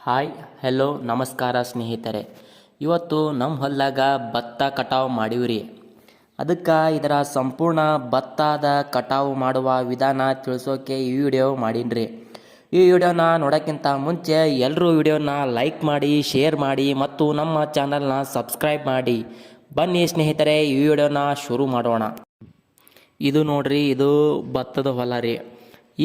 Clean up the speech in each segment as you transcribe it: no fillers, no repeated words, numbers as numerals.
Hi hello ನಮಸ್ಕಾರ ಸ್ನೇಹಿತರೆ. ಇವತ್ತು ನಮ್ಮ ಹೊಲ್ದಾಗ ಭತ್ತ ಕಟಾವು ಮಾಡೀವ್ರಿ. ಅದಕ್ಕೆ ಇದರ ಸಂಪೂರ್ಣ ಭತ್ತದ ಕಟಾವು ಮಾಡುವ ವಿಧಾನ ತಿಳಿಸೋಕೆ ಈ ವಿಡಿಯೋ ಮಾಡೀನ್ರಿ. ಈ ವಿಡಿಯೋನ ನೋಡೋಕ್ಕಿಂತ ಮುಂಚೆ ಎಲ್ಲರೂ ವಿಡಿಯೋನ ಲೈಕ್ ಮಾಡಿ, ಶೇರ್ ಮಾಡಿ ಮತ್ತು ನಮ್ಮ ಚಾನಲ್ನ ಸಬ್ಸ್ಕ್ರೈಬ್ ಮಾಡಿ. ಬನ್ನಿ ಸ್ನೇಹಿತರೆ, ಈ ವಿಡಿಯೋನ ಶುರು ಮಾಡೋಣ. ಇದು ನೋಡ್ರಿ, ಇದು ಭತ್ತದ ಹೊಲ ರೀ.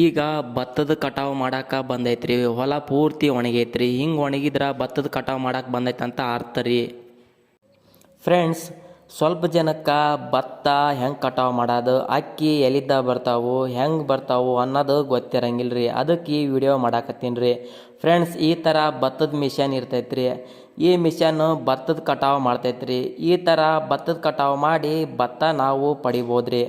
ಈಗ ಭತ್ತದ ಕಟಾವು ಮಾಡಕ್ಕೆ ಬಂದೈತ್ರಿ. ಹೊಲ ಪೂರ್ತಿ ಒಣಗೈತ್ರಿ. ಹಿಂಗೆ ಒಣಗಿದ್ರೆ ಭತ್ತದ ಕಟಾವು ಮಾಡಕ್ಕೆ ಬಂದೈತೆ ಅಂತ ಅರ್ಥ ರೀ. ಫ್ರೆಂಡ್ಸ್, ಸ್ವಲ್ಪ ಜನಕ್ಕೆ ಭತ್ತ ಹೆಂಗೆ ಕಟಾವು ಮಾಡೋದು, ಅಕ್ಕಿ ಎಲ್ಲಿದ್ದ ಬರ್ತಾವು, ಹೆಂಗೆ ಬರ್ತಾವು ಅನ್ನೋದು ಗೊತ್ತಿರಂಗಿಲ್ಲ ರೀ. ಅದಕ್ಕೆ ಈ ವಿಡಿಯೋ ಮಾಡಾಕತ್ತೀನಿ ರೀ. ಫ್ರೆಂಡ್ಸ್, ಈ ಥರ ಭತ್ತದ ಮಿಷನ್ ಇರ್ತೈತ್ರಿ. ಈ ಮಿಷನ್ ಭತ್ತದ ಕಟಾವು ಮಾಡ್ತೈತ್ರಿ. ಈ ಥರ ಭತ್ತದ ಕಟಾವು ಮಾಡಿ ಭತ್ತ ನಾವು ಪಡಿಬೋದ್ರಿ.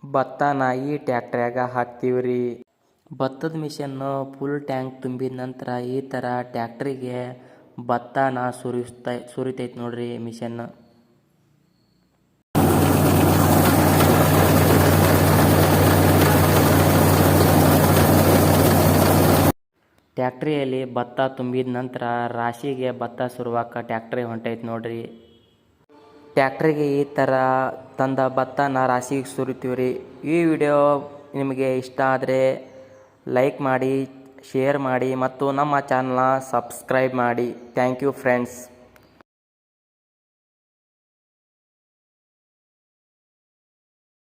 ಭತ್ತನ ಈ ಟ್ಯಾಕ್ಟ್ರ್ಯಾಗ ಹಾಕ್ತೀವಿ ರೀ. ಭತ್ತದ ಮಿಷನ್ನು ಫುಲ್ ಟ್ಯಾಂಕ್ ತುಂಬಿದ ನಂತರ ಈ ಥರ ಟ್ಯಾಕ್ಟ್ರಿಗೆ ಭತ್ತನ ಸುರಿತೈತೆ ನೋಡ್ರಿ ಮಿಷನ್. ಟ್ಯಾಕ್ಟ್ರಿಯಲ್ಲಿ ಭತ್ತ ತುಂಬಿದ ನಂತರ ರಾಶಿಗೆ ಭತ್ತ ಸುರುವಾಕ ಟ್ಯಾಕ್ಟ್ರಿ ಹೊಂಟೈತೆ ನೋಡ್ರಿ. ಟ್ಯಾಕ್ಟ್ರಿಗೆ ಈ ಥರ ತಂದ ಭತ್ತನ ರಾಶಿಗೆ ಸುರಿತೀವಿ ರೀ. ಈ ವಿಡಿಯೋ ನಿಮಗೆ ಇಷ್ಟ ಆದರೆ ಲೈಕ್ ಮಾಡಿ, ಶೇರ್ ಮಾಡಿ ಮತ್ತು ನಮ್ಮ ಚಾನಲ್ನ ಸಬ್ಸ್ಕ್ರೈಬ್ ಮಾಡಿ. Thank you friends.